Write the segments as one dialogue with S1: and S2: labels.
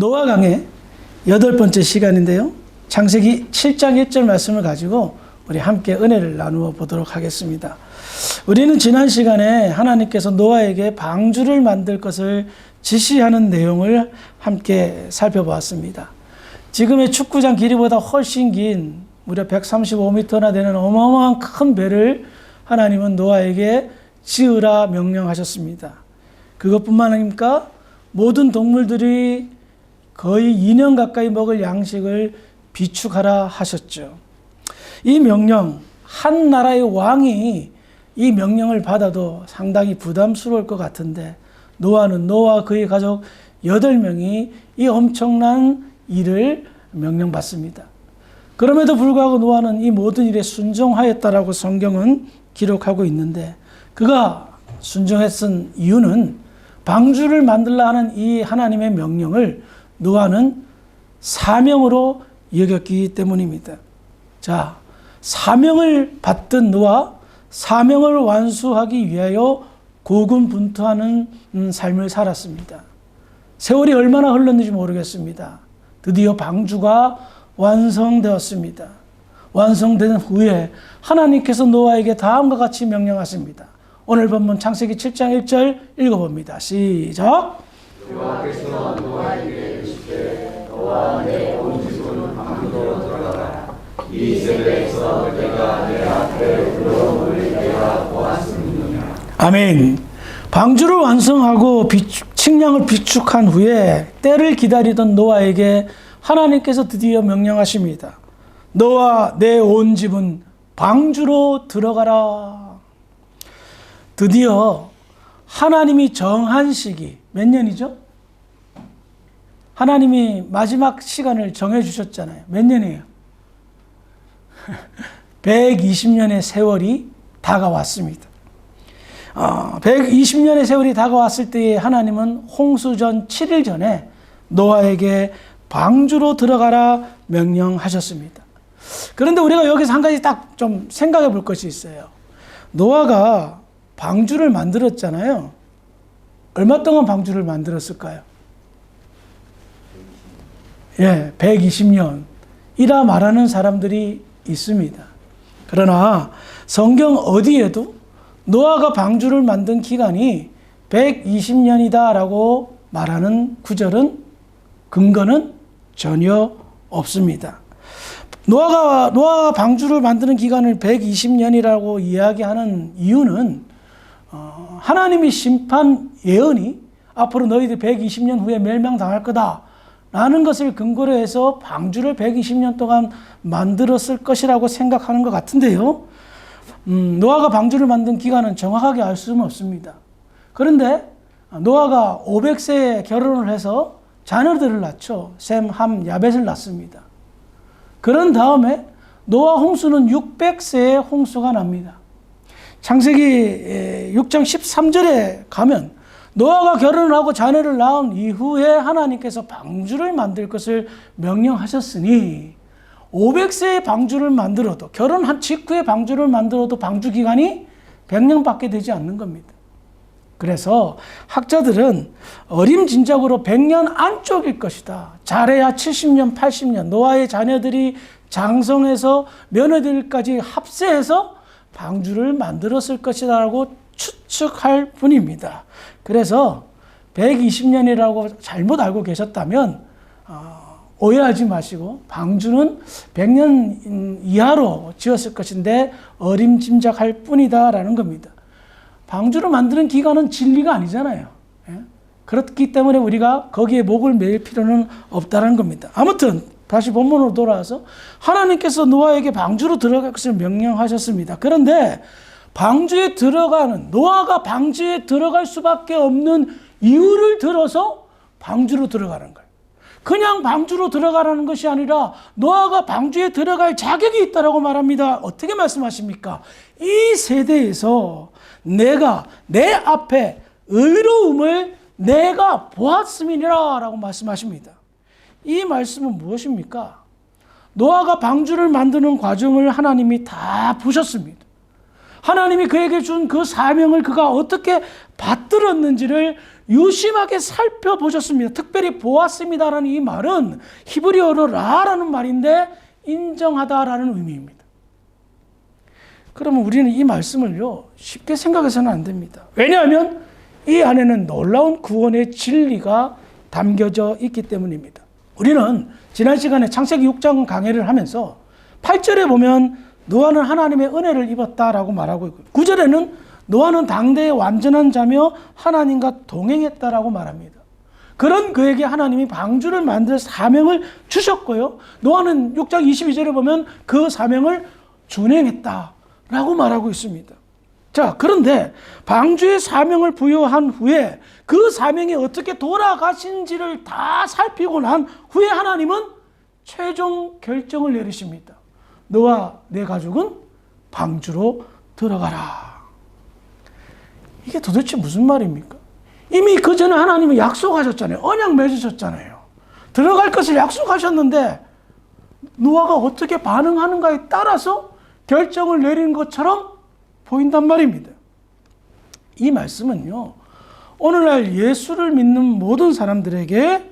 S1: 노아 강의 8번째 시간인데요. 창세기 7장 1절 말씀을 가지고 우리 함께 은혜를 나누어 보도록 하겠습니다. 우리는 지난 시간에 하나님께서 노아에게 방주를 만들 것을 지시하는 내용을 함께 살펴보았습니다. 지금의 축구장 길이보다 훨씬 긴 무려 135m나 되는 어마어마한 큰 배를 하나님은 노아에게 지으라 명령하셨습니다. 그것뿐만 아닙니까? 모든 동물들이 거의 2년 가까이 먹을 양식을 비축하라 하셨죠. 이 명령, 한 나라의 왕이 이 명령을 받아도 상당히 부담스러울 것 같은데 노아는 노아와 그의 가족 8명이 이 엄청난 일을 명령받습니다. 그럼에도 불구하고 노아는 이 모든 일에 순종하였다라고 성경은 기록하고 있는데 그가 순종했던 이유는 방주를 만들라 하는 이 하나님의 명령을 노아는 사명으로 여겼기 때문입니다. 자, 사명을 받던 노아, 사명을 완수하기 위하여 고군분투하는 삶을 살았습니다. 세월이 얼마나 흘렀는지 모르겠습니다. 드디어 방주가 완성되었습니다. 완성된 후에 하나님께서 노아에게 다음과 같이 명령하십니다. 오늘 본문 창세기 7장 1절 읽어봅니다. 시작.
S2: 여호와께서 노아에게 이르시되 너와 내 온 집은 방주로 들어가라. 이 세대에서 내가 내 앞에 부러움을 내가 보았음이니라.
S1: 아멘. 방주를 완성하고 식량을 비축한 후에 때를 기다리던 노아에게 하나님께서 드디어 명령하십니다. 너와 내 온 집은 방주로 들어가라. 드디어 하나님이 정한 시기 몇 년이죠? 하나님이 마지막 시간을 정해 주셨잖아요. 몇 년이에요? 120년의 세월이 다가왔습니다. 120년의 세월이 다가왔을 때에 하나님은 홍수전 7일 전에 노아에게 방주로 들어가라 명령하셨습니다. 그런데 우리가 여기서 한 가지 딱 좀 생각해 볼 것이 있어요. 노아가 방주를 만들었잖아요. 얼마 동안 방주를 만들었을까요? 120년이라 말하는 사람들이 있습니다. 그러나 성경 어디에도 노아가 방주를 만든 기간이 120년이다라고 말하는 구절은 근거는 전혀 없습니다. 노아가 방주를 만드는 기간을 120년이라고 이야기하는 이유는 하나님이 심판 예언이 앞으로 너희들 120년 후에 멸망당할 거다 라는 것을 근거로 해서 방주를 120년 동안 만들었을 것이라고 생각하는 것 같은데요. 노아가 방주를 만든 기간은 정확하게 알 수는 없습니다. 그런데 노아가 500세에 결혼을 해서 자녀들을 낳죠. 셈, 함, 야벳을 낳습니다. 그런 다음에 노아 홍수는 600세에 홍수가 납니다. 창세기 6장 13절에 가면 노아가 결혼을 하고 자녀를 낳은 이후에 하나님께서 방주를 만들 것을 명령하셨으니 500세의 방주를 만들어도 결혼한 직후에 방주를 만들어도 방주 기간이 100년밖에 되지 않는 겁니다. 그래서 학자들은 어림짐작으로 100년 안쪽일 것이다. 잘해야 70년, 80년 노아의 자녀들이 장성해서 며느리들까지 합세해서 방주를 만들었을 것이다 라고 추측할 뿐입니다. 그래서 120년이라고 잘못 알고 계셨다면 오해하지 마시고 방주는 100년 이하로 지었을 것인데 어림짐작할 뿐이다 라는 겁니다. 방주를 만드는 기간은 진리가 아니잖아요. 그렇기 때문에 우리가 거기에 목을 매일 필요는 없다는 겁니다. 아무튼 다시 본문으로 돌아와서 하나님께서 노아에게 방주로 들어갈 것을 명령하셨습니다. 그런데 노아가 방주에 들어갈 수밖에 없는 이유를 들어서 방주로 들어가는 거예요. 그냥 방주로 들어가라는 것이 아니라 노아가 방주에 들어갈 자격이 있다라고 말합니다. 어떻게 말씀하십니까? 이 세대에서 내가 내 앞에 의로움을 내가 보았음이니라 라고 말씀하십니다. 이 말씀은 무엇입니까? 노아가 방주를 만드는 과정을 하나님이 다 보셨습니다. 하나님이 그에게 준 그 사명을 그가 어떻게 받들었는지를 유심하게 살펴보셨습니다. 특별히 보았습니다라는 이 말은 히브리어로 라라는 말인데 인정하다라는 의미입니다. 그러면 우리는 이 말씀을요 쉽게 생각해서는 안 됩니다. 왜냐하면 이 안에는 놀라운 구원의 진리가 담겨져 있기 때문입니다. 우리는 지난 시간에 창세기 6장 강해를 하면서 8절에 보면 노아는 하나님의 은혜를 입었다라고 말하고 있고 9절에는 노아는 당대의 완전한 자며 하나님과 동행했다라고 말합니다. 그런 그에게 하나님이 방주를 만들 사명을 주셨고요. 노아는 6장 22절에 보면 그 사명을 준행했다라고 말하고 있습니다. 자, 그런데 방주의 사명을 부여한 후에 그 사명이 어떻게 돌아가신지를 다 살피고 난 후에 하나님은 최종 결정을 내리십니다. 너와 내 가족은 방주로 들어가라. 이게 도대체 무슨 말입니까? 이미 그 전에 하나님은 약속하셨잖아요. 언약 맺으셨잖아요. 들어갈 것을 약속하셨는데 노아가 어떻게 반응하는가에 따라서 결정을 내리는 것처럼 보인단 말입니다. 이 말씀은요, 오늘날 예수를 믿는 모든 사람들에게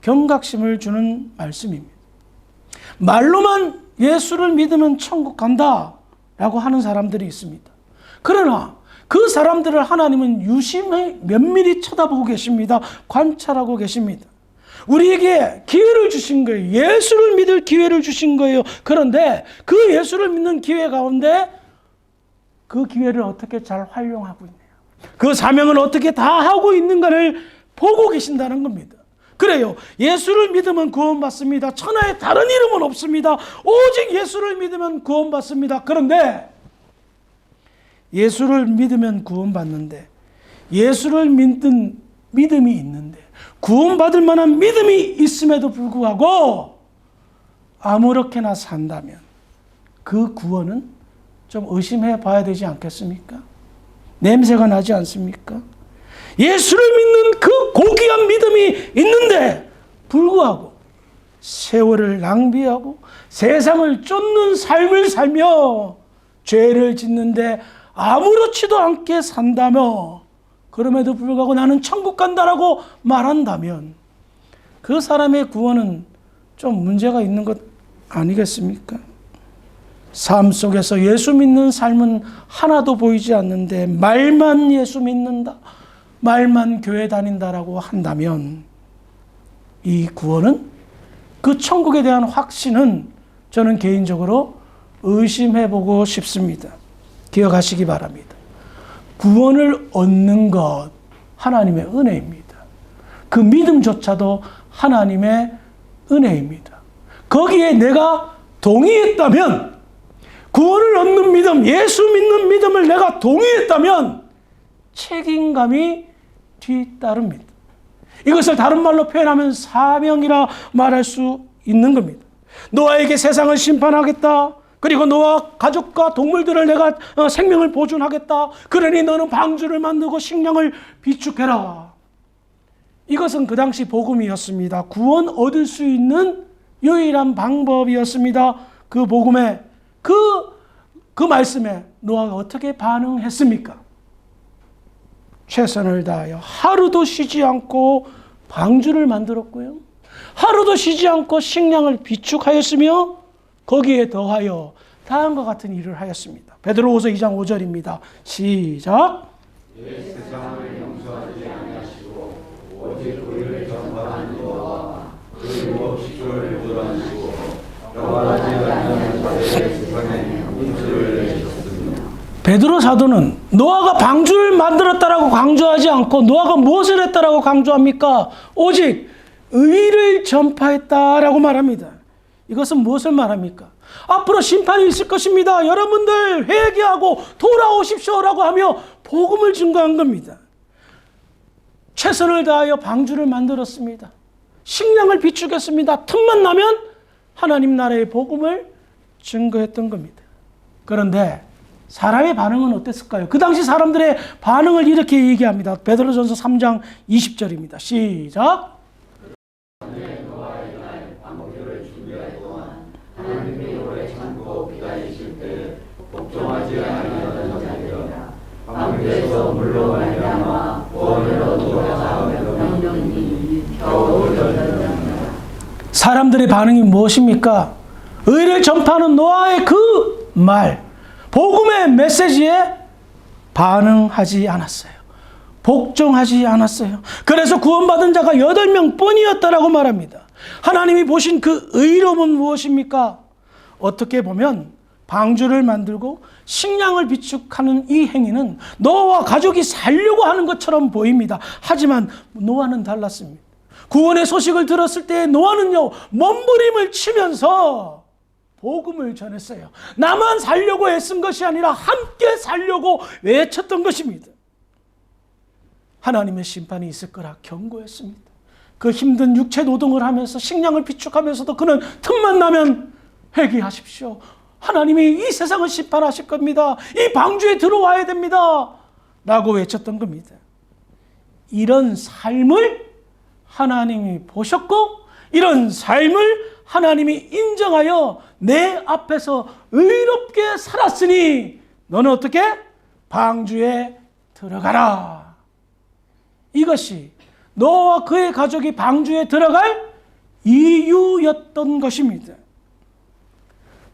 S1: 경각심을 주는 말씀입니다. 말로만 예수를 믿으면 천국 간다 라고 하는 사람들이 있습니다. 그러나 그 사람들을 하나님은 유심히 면밀히 쳐다보고 계십니다. 관찰하고 계십니다. 우리에게 기회를 주신 거예요. 예수를 믿을 기회를 주신 거예요. 그런데 그 예수를 믿는 기회 가운데 그 기회를 어떻게 잘 활용하고 있느냐, 그 사명을 어떻게 다 하고 있는가를 보고 계신다는 겁니다. 그래요. 예수를 믿으면 구원받습니다. 천하에 다른 이름은 없습니다. 오직 예수를 믿으면 구원받습니다. 그런데 예수를 믿으면 구원받는데, 예수를 믿는 믿음이 있는데, 구원받을 만한 믿음이 있음에도 불구하고 아무렇게나 산다면 그 구원은 좀 의심해 봐야 되지 않겠습니까? 냄새가 나지 않습니까? 예수를 믿는 그 고귀한 믿음이 있는데 불구하고 세월을 낭비하고 세상을 쫓는 삶을 살며 죄를 짓는데 아무렇지도 않게 산다며 그럼에도 불구하고 나는 천국 간다라고 말한다면 그 사람의 구원은 좀 문제가 있는 것 아니겠습니까? 삶 속에서 예수 믿는 삶은 하나도 보이지 않는데 말만 예수 믿는다, 말만 교회 다닌다라고 한다면 이 구원은, 그 천국에 대한 확신은 저는 개인적으로 의심해보고 싶습니다. 기억하시기 바랍니다. 구원을 얻는 것 하나님의 은혜입니다. 그 믿음조차도 하나님의 은혜입니다. 거기에 내가 동의했다면, 구원을 얻는 믿음, 예수 믿는 믿음을 내가 동의했다면 책임감이 뒤따릅니다. 이것을 다른 말로 표현하면 사명이라 말할 수 있는 겁니다. 노아에게 세상을 심판하겠다. 그리고 노아 가족과 동물들을 내가 생명을 보존하겠다. 그러니 너는 방주를 만들고 식량을 비축해라. 이것은 그 당시 복음이었습니다. 구원 얻을 수 있는 유일한 방법이었습니다. 그 복음에, 그 말씀에 노아가 어떻게 반응했습니까? 최선을 다하여 하루도 쉬지 않고 방주를 만들었고요. 하루도 쉬지 않고 식량을 비축하였으며 거기에 더하여 다음과 같은 일을 하였습니다. 베드로후서 2장 5절입니다. 시작.
S2: 세상을 용서하지 아니하시고 오직 의를 전파하는 자와 그 율법 식조를 보존하시고 영원하지 않는 자들의 세상에 인수를 내셨습니다.
S1: 베드로 사도는 노아가 방주를 만들었다라고 강조하지 않고 노아가 무엇을 했다라고 강조합니까? 오직 의를 전파했다라고 말합니다. 이것은 무엇을 말합니까? 앞으로 심판이 있을 것입니다. 여러분들 회개하고 돌아오십시오라고 하며 복음을 증거한 겁니다. 최선을 다하여 방주를 만들었습니다. 식량을 비축했습니다. 틈만 나면 하나님 나라의 복음을 증거했던 겁니다. 그런데 사람의 반응은 어땠을까요? 그 당시 사람들의 반응을 이렇게 얘기합니다. 베드로전서 3장 20절입니다. 시작.
S2: 하나님이 오래 참고 기다리실 때 복종하지 아니하던 자들이여 방주에서 물로 말미암아 구원을 얻고자
S1: 사람들의 반응이 무엇입니까? 의를 전파하는 노아의 그 말, 복음의 메시지에 반응하지 않았어요. 복종하지 않았어요. 그래서 구원받은 자가 8명 뿐이었다라고 말합니다. 하나님이 보신 그 의로움은 무엇입니까? 어떻게 보면 방주를 만들고 식량을 비축하는 이 행위는 노아와 가족이 살려고 하는 것처럼 보입니다. 하지만 노아는 달랐습니다. 구원의 소식을 들었을 때 노아는요, 몸부림을 치면서 복음을 전했어요. 나만 살려고 애쓴 것이 아니라 함께 살려고 외쳤던 것입니다. 하나님의 심판이 있을 거라 경고했습니다. 그 힘든 육체 노동을 하면서 식량을 비축하면서도 그는 틈만 나면 회개하십시오. 하나님이 이 세상을 심판하실 겁니다. 이 방주에 들어와야 됩니다. 라고 외쳤던 겁니다. 이런 삶을 하나님이 보셨고 이런 삶을 하나님이 인정하여 내 앞에서 의롭게 살았으니 너는 어떻게? 방주에 들어가라. 이것이 노아와 그의 가족이 방주에 들어갈 이유였던 것입니다.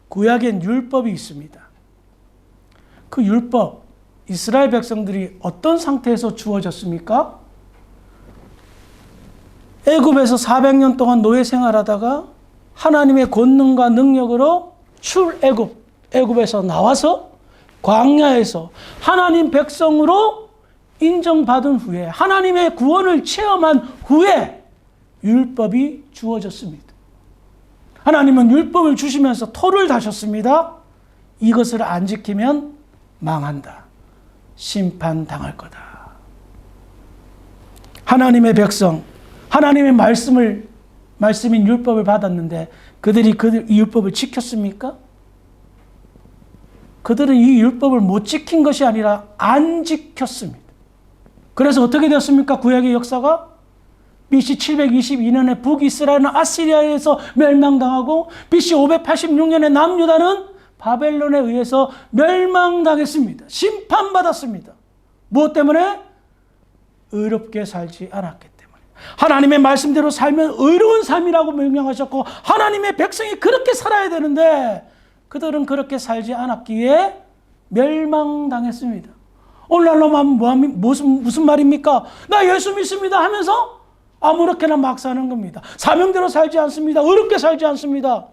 S1: 구약엔 율법이 있습니다. 그 율법, 이스라엘 백성들이 어떤 상태에서 주어졌습니까? 애굽에서 400년 동안 노예 생활하다가 하나님의 권능과 능력으로 애굽에서 나와서 광야에서 하나님 백성으로 인정받은 후에 하나님의 구원을 체험한 후에 율법이 주어졌습니다. 하나님은 율법을 주시면서 토를 다셨습니다. 이것을 안 지키면 망한다. 심판당할 거다. 하나님의 백성, 하나님의 말씀인 율법을 받았는데 그들이 이 율법을 지켰습니까? 그들은 이 율법을 못 지킨 것이 아니라 안 지켰습니다. 그래서 어떻게 되었습니까? 구약의 역사가 BC 722년에 북이스라엘은 아시리아에서 멸망당하고 BC 586년에 남유다는 바벨론에 의해서 멸망당했습니다. 심판받았습니다. 무엇 때문에? 의롭게 살지 않았기 때문에. 하나님의 말씀대로 살면 의로운 삶이라고 명령하셨고 하나님의 백성이 그렇게 살아야 되는데 그들은 그렇게 살지 않았기에 멸망당했습니다. 오늘날로만 무슨 말입니까? 나 예수 믿습니다 하면서 아무렇게나 막 사는 겁니다. 사명대로 살지 않습니다. 의롭게 살지 않습니다.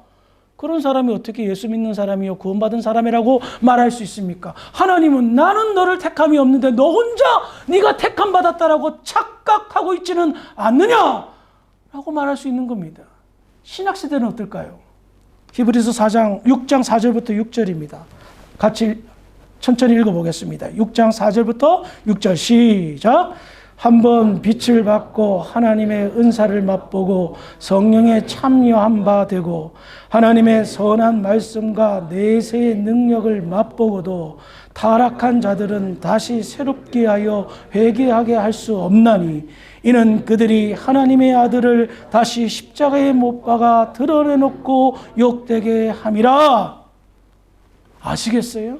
S1: 그런 사람이 어떻게 예수 믿는 사람이요 구원받은 사람이라고 말할 수 있습니까? 하나님은 나는 너를 택함이 없는데 너 혼자 네가 택함 받았다라고 착각하고 있지는 않느냐? 라고 말할 수 있는 겁니다. 신약시대는 어떨까요? 히브리서 6장 4절부터 6절입니다. 같이 천천히 읽어보겠습니다. 6장 4절부터 6절 시작. 한번 빛을 받고 하나님의 은사를 맛보고 성령에 참여한 바 되고 하나님의 선한 말씀과 내세의 능력을 맛보고도 타락한 자들은 다시 새롭게 하여 회개하게 할 수 없나니 이는 그들이 하나님의 아들을 다시 십자가에 못 박아 드러내놓고 욕되게 함이라. 아시겠어요?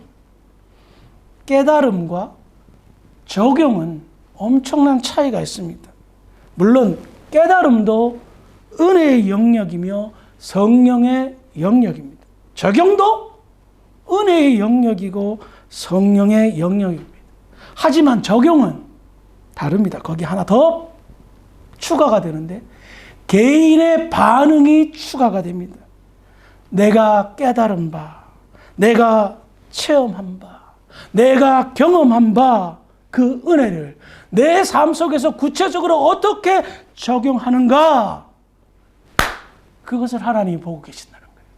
S1: 깨달음과 적용은 엄청난 차이가 있습니다. 물론 깨달음도 은혜의 영역이며 성령의 영역입니다. 적용도 은혜의 영역이고 성령의 영역입니다. 하지만 적용은 다릅니다. 거기 하나 더 추가가 되는데 개인의 반응이 추가가 됩니다. 내가 깨달은 바, 내가 체험한 바, 내가 경험한 바 그 은혜를 내 삶 속에서 구체적으로 어떻게 적용하는가? 그것을 하나님이 보고 계신다는 거예요.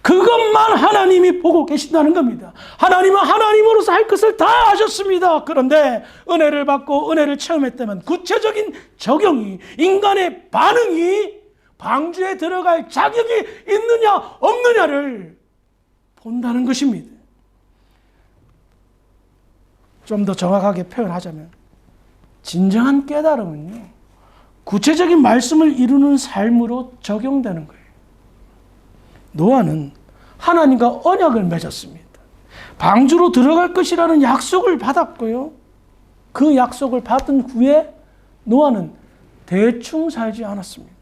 S1: 그것만 하나님이 보고 계신다는 겁니다. 하나님은 하나님으로서 할 것을 다 하셨습니다. 그런데 은혜를 받고 은혜를 체험했다면 구체적인 적용이, 인간의 반응이 방주에 들어갈 자격이 있느냐 없느냐를 본다는 것입니다. 좀 더 정확하게 표현하자면 진정한 깨달음은요, 구체적인 말씀을 이루는 삶으로 적용되는 거예요. 노아는 하나님과 언약을 맺었습니다. 방주로 들어갈 것이라는 약속을 받았고요. 그 약속을 받은 후에 노아는 대충 살지 않았습니다.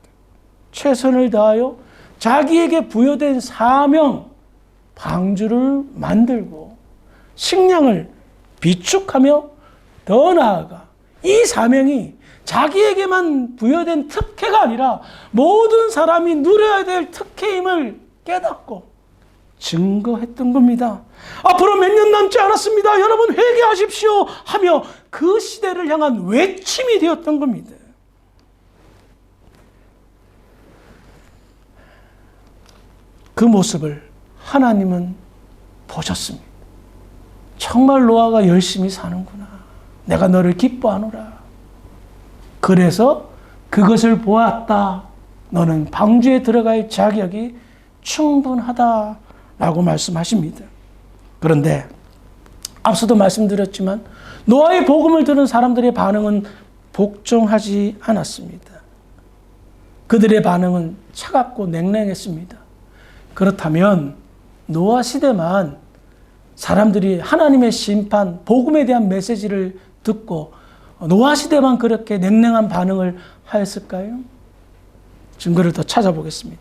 S1: 최선을 다하여 자기에게 부여된 사명, 방주를 만들고 식량을 비축하며 더 나아가 이 사명이 자기에게만 부여된 특혜가 아니라 모든 사람이 누려야 될 특혜임을 깨닫고 증거했던 겁니다. 앞으로 몇 년 남지 않았습니다. 여러분 회개하십시오 하며 그 시대를 향한 외침이 되었던 겁니다. 그 모습을 하나님은 보셨습니다. 정말 노아가 열심히 사는구나. 내가 너를 기뻐하노라. 그래서 그것을 보았다. 너는 방주에 들어갈 자격이 충분하다라고 말씀하십니다. 그런데 앞서도 말씀드렸지만 노아의 복음을 들은 사람들의 반응은 복종하지 않았습니다. 그들의 반응은 차갑고 냉랭했습니다. 그렇다면 노아 시대만 사람들이 하나님의 심판, 복음에 대한 메시지를 듣고 노아 시대만 그렇게 냉랭한 반응을 하였을까요? 증거를 더 찾아보겠습니다.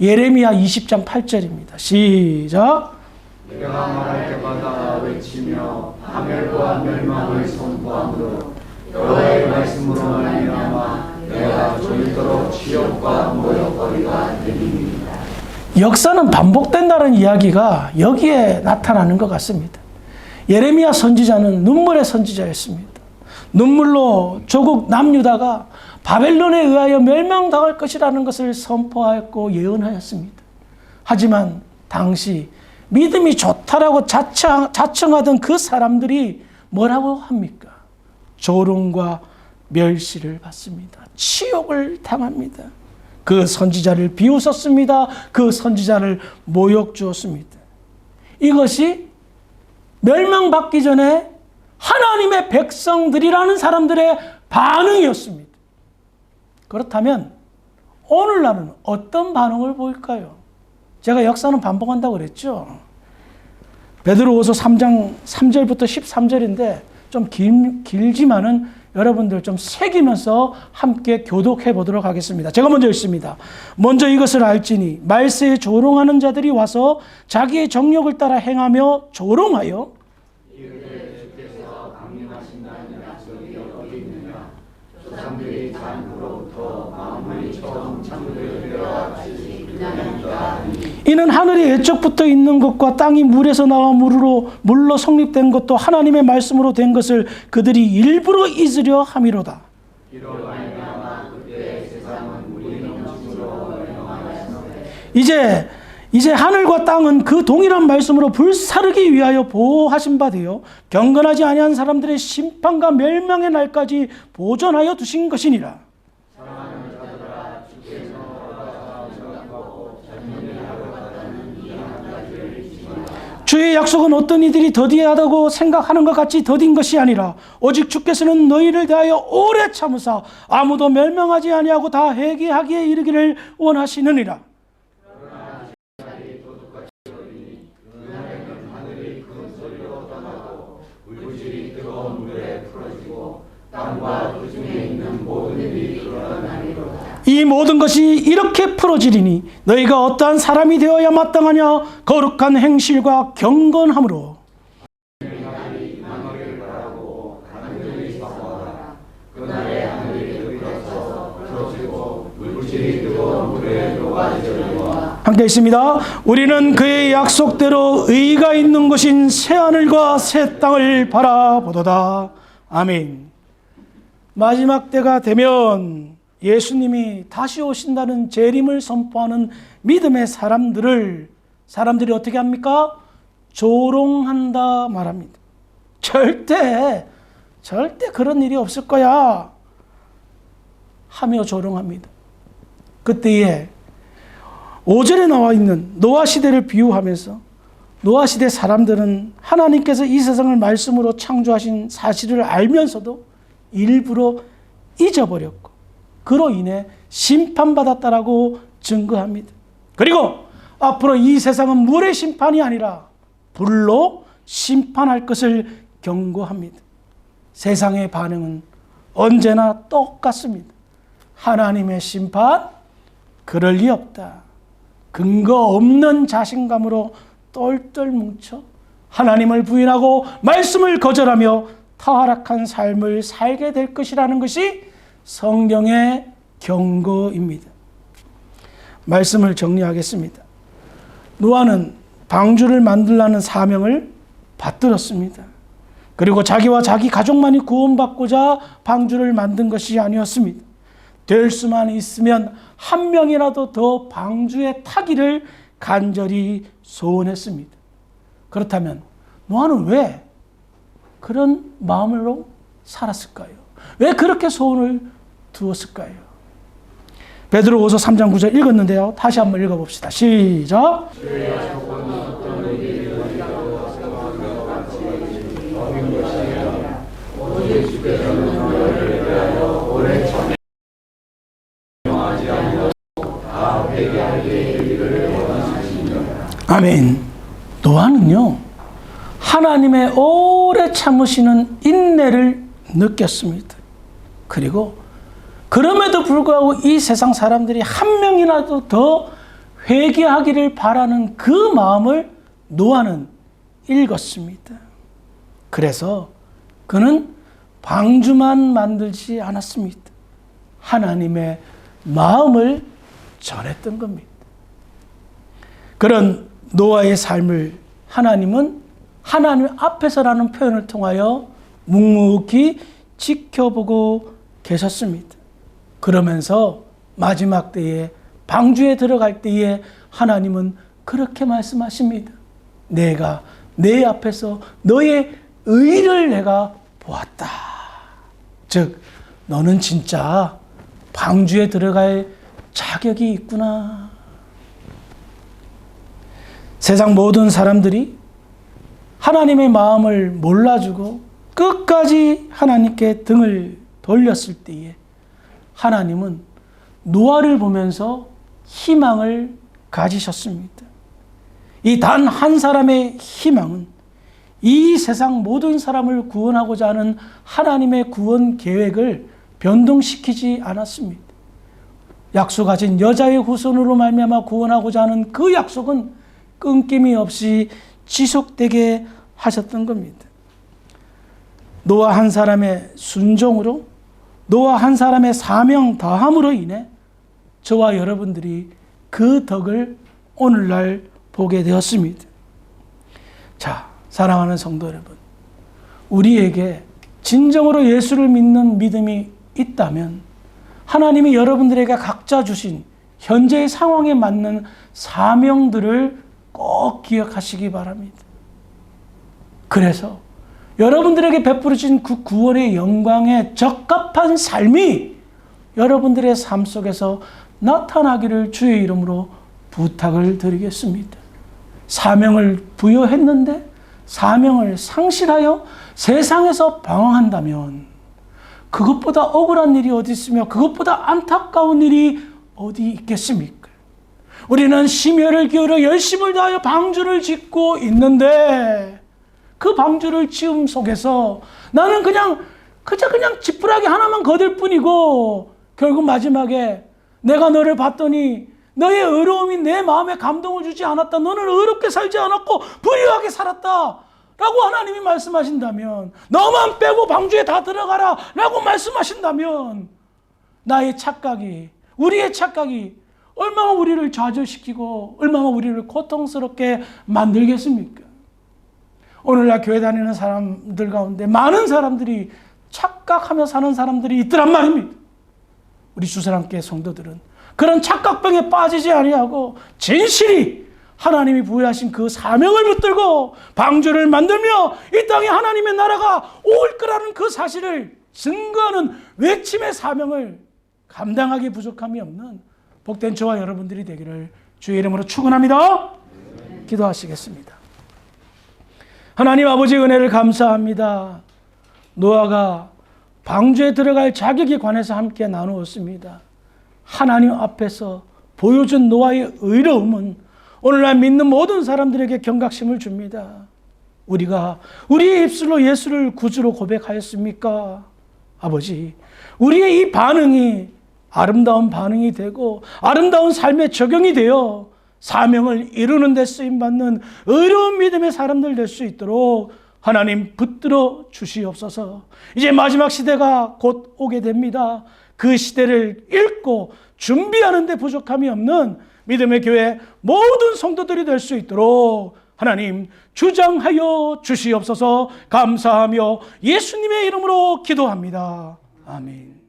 S1: 예레미야 20장 8절입니다. 시작.
S2: 내가 말할 때마다 외치며 파멸과 멸망을 선포함으로 여호와의 말씀으로 말미암아 내가 졸도록 치욕과 모욕거리가 되리이다.
S1: 역사는 반복된다는 이야기가 여기에 나타나는 것 같습니다. 예레미야 선지자는 눈물의 선지자였습니다. 눈물로 조국 남유다가 바벨론에 의하여 멸망당할 것이라는 것을 선포하였고 예언하였습니다. 하지만 당시 믿음이 좋다라고 자청하던 그 사람들이 뭐라고 합니까? 조롱과 멸시를 받습니다. 치욕을 당합니다. 그 선지자를 비웃었습니다. 그 선지자를 모욕 주었습니다. 이것이 멸망받기 전에 하나님의 백성들이라는 사람들의 반응이었습니다. 그렇다면 오늘날은 어떤 반응을 보일까요? 제가 역사는 반복한다고 그랬죠. 베드로후서 3장 3절부터 13절인데 좀 길지만은 여러분들 좀 새기면서 함께 교독해 보도록 하겠습니다. 제가 먼저 읽습니다. 먼저 이것을 알지니 말세에 조롱하는 자들이 와서 자기의 정욕을 따라 행하며 조롱하여
S2: 이르되 주께서 강림하신다는 약속이 어디 있느냐. 조상들이 장으로부터 마음을 처음 창조되어 같이 그냥이니까.
S1: 이는 하늘이 애적부터 있는 것과 땅이 물에서 나와 물로 성립된 것도 하나님의 말씀으로 된 것을 그들이 일부러 잊으려 함이로다.
S2: 이로 말미암아 그때 세상은 물이 넘침으로 멸망하였으되
S1: 이제 하늘과 땅은 그 동일한 말씀으로 불사르기 위하여 보호하신 바 되어 경건하지 아니한 사람들의 심판과 멸망의 날까지 보존하여 두신 것이니라.
S2: 사랑하는 자들아 주께서 허락하고 자녀를 하겠다는 이 한 가지를 잊지 마라.
S1: 주의 약속은 어떤 이들이 더디하다고 생각하는 것 같이 더딘 것이 아니라 오직 주께서는 너희를 대하여 오래 참으사 아무도 멸망하지 아니하고 다 회개하기에 이르기를 원하시느니라.
S2: 물질이 뜨거운 물에 풀어지고 땅과 그 중에 있는 모든 일이 일어나리로다.
S1: 이 모든 것이 이렇게 풀어지리니 너희가 어떠한 사람이 되어야 마땅하냐. 거룩한 행실과 경건함으로.
S2: 하늘을 바라고 하늘을 사모하라. 그날에 하늘이 불어서 풀어지고 물질이 뜨거운 물에 녹아지리로다.
S1: 함께 있습니다. 우리는 그의 약속대로 의가 있는 곳인 새하늘과 새 땅을 바라보도다. 아멘. 마지막 때가 되면 예수님이 다시 오신다는 재림을 선포하는 믿음의 사람들이 어떻게 합니까? 조롱한다 말합니다. 절대 그런 일이 없을 거야 하며 조롱합니다. 그때에 5절에 나와 있는 노아 시대를 비유하면서 노아 시대 사람들은 하나님께서 이 세상을 말씀으로 창조하신 사실을 알면서도 일부러 잊어버렸고 그로 인해 심판받았다라고 증거합니다. 그리고 앞으로 이 세상은 물의 심판이 아니라 불로 심판할 것을 경고합니다. 세상의 반응은 언제나 똑같습니다. 하나님의 심판, 그럴 리 없다. 근거 없는 자신감으로 똘똘 뭉쳐 하나님을 부인하고 말씀을 거절하며 타락한 삶을 살게 될 것이라는 것이 성경의 경고입니다. 말씀을 정리하겠습니다. 노아는 방주를 만들라는 사명을 받들었습니다. 그리고 자기와 자기 가족만이 구원받고자 방주를 만든 것이 아니었습니다. 될 수만 있으면 한 명이라도 더 방주에 타기를 간절히 소원했습니다. 그렇다면 노아는 왜 그런 마음으로 살았을까요? 왜 그렇게 소원을 두었을까요? 베드로후서 3장 9절 읽었는데요. 다시 한번 읽어봅시다. 시작. 아멘. 노아는요, 하나님의 오래 참으시는 인내를 느꼈습니다. 그리고 그럼에도 불구하고 이 세상 사람들이 한 명이라도 더 회개하기를 바라는 그 마음을 노아는 읽었습니다. 그래서 그는 방주만 만들지 않았습니다. 하나님의 마음을 전했던 겁니다. 그런 노아의 삶을 하나님은 하나님 앞에서라는 표현을 통하여 묵묵히 지켜보고 계셨습니다. 그러면서 마지막 때에 방주에 들어갈 때에 하나님은 그렇게 말씀하십니다. 내가 내 앞에서 너의 의를 내가 보았다. 즉 너는 진짜 방주에 들어갈 자격이 있구나. 세상 모든 사람들이 하나님의 마음을 몰라주고 끝까지 하나님께 등을 돌렸을 때에 하나님은 노아를 보면서 희망을 가지셨습니다. 이 단 한 사람의 희망은 이 세상 모든 사람을 구원하고자 하는 하나님의 구원 계획을 변동시키지 않았습니다. 약속하신 여자의 후손으로 말미암아 구원하고자 하는 그 약속은 끊김이 없이 지속되게 하셨던 겁니다. 노아 한 사람의 순종으로, 노아 한 사람의 사명 다함으로 인해 저와 여러분들이 그 덕을 오늘날 보게 되었습니다. 자, 사랑하는 성도 여러분, 우리에게 진정으로 예수를 믿는 믿음이 있다면 하나님이 여러분들에게 각자 주신 현재의 상황에 맞는 사명들을 꼭 기억하시기 바랍니다. 그래서 여러분들에게 베풀어진 그 구원의 영광에 적합한 삶이 여러분들의 삶 속에서 나타나기를 주의 이름으로 부탁을 드리겠습니다. 사명을 부여했는데 사명을 상실하여 세상에서 방황한다면 그것보다 억울한 일이 어디 있으며 그것보다 안타까운 일이 어디 있겠습니까? 우리는 심혈을 기울여 열심을 다하여 방주를 짓고 있는데 그 방주를 지음 속에서 나는 그냥 지푸라기 하나만 거둘 뿐이고 결국 마지막에 내가 너를 봤더니 너의 의로움이 내 마음에 감동을 주지 않았다. 너는 의롭게 살지 않았고 불의하게 살았다. 라고 하나님이 말씀하신다면, 너만 빼고 방주에 다 들어가라 라고 말씀하신다면 나의 착각이, 우리의 착각이 얼마나 우리를 좌절시키고 얼마나 우리를 고통스럽게 만들겠습니까? 오늘날 교회 다니는 사람들 가운데 많은 사람들이 착각하며 사는 사람들이 있더란 말입니다. 우리 주사랑교회 성도들은 그런 착각병에 빠지지 아니하고 진실이 하나님이 부여하신 그 사명을 붙들고 방주를 만들며 이 땅에 하나님의 나라가 올 거라는 그 사실을 증거하는 외침의 사명을 감당하기 부족함이 없는 복된 저와 여러분들이 되기를 주의 이름으로 축원합니다. 기도하시겠습니다. 하나님 아버지 은혜를 감사합니다. 노아가 방주에 들어갈 자격에 관해서 함께 나누었습니다. 하나님 앞에서 보여준 노아의 의로움은 오늘날 믿는 모든 사람들에게 경각심을 줍니다. 우리가 우리의 입술로 예수를 구주로 고백하였습니까? 아버지, 우리의 이 반응이 아름다운 반응이 되고 아름다운 삶의 적용이 되어 사명을 이루는 데 쓰임받는 의로운 믿음의 사람들 될 수 있도록 하나님 붙들어 주시옵소서. 이제 마지막 시대가 곧 오게 됩니다. 그 시대를 읽고 준비하는 데 부족함이 없는 믿음의 교회 모든 성도들이 될 수 있도록 하나님 주장하여 주시옵소서. 감사하며 예수님의 이름으로 기도합니다. 아멘.